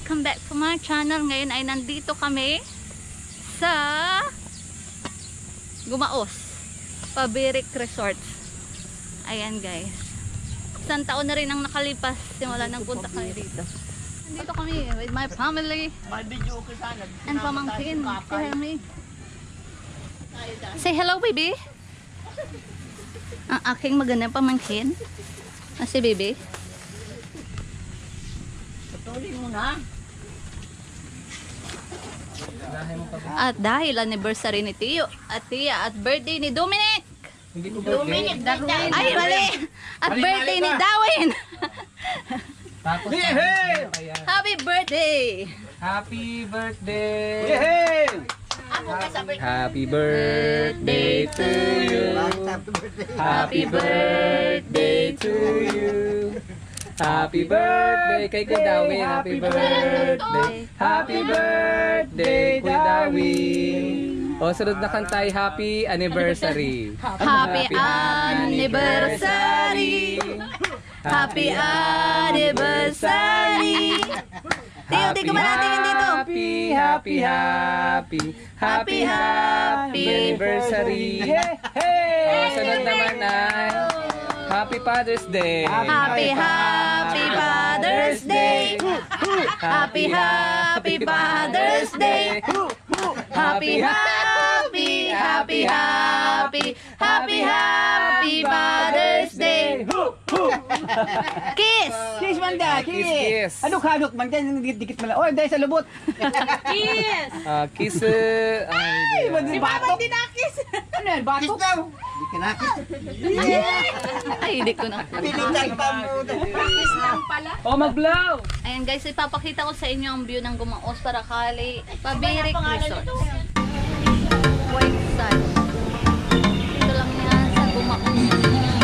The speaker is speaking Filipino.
welcome back to my channel. Ngayon ay nandito kami sa Gumaus, Pabirik Resort. Ayan guys, isang taon na rin ang nakalipas simula nang punta kami dito. Nandito kami with my family and pamangkin. Say hello baby. Ang aking magandang pamangkin na si baby. Patuloy mo na. At dahil anniversary ni Tiyo at Tia at birthday ni Dominic. Hindi ko birthday. Ay, mali! At birthday ni Darwin. Tapos Yehey! Happy birthday! Happy birthday! Yehey! Happy birthday to you. Happy birthday to you. Happy birthday kay Kuya Darwin. Happy birthday. Happy birthday Kuya Darwin. O sunod na kanta ay happy anniversary. Happy anniversary! Happy anniversary! Tiyo, di ko malatingin dito. Happy anniversary. O sunod naman ay Happy Father's Day. Happy Father's Day! Happy Father's Day! Happy Father's Day! Kiss! Kiss man da, Kiss, kiss. kiss. Ano kanok man dyan, dikit mo lang. Oh, dahil sa lubot. Kiss! Kiss. Ay, batok. Hindi nakis. Ano yan, batok? Kiss daw. Hindi ka nakis. Ay, hindi ko na. Pilitan pa mo. Kiss lang pala. Oh, mag-blow. Ayan guys, ipapakita ko sa inyo ang view ng Gumaus, Paracale, Pabirik Resort. White side. Dito lang yan sa Gumaus.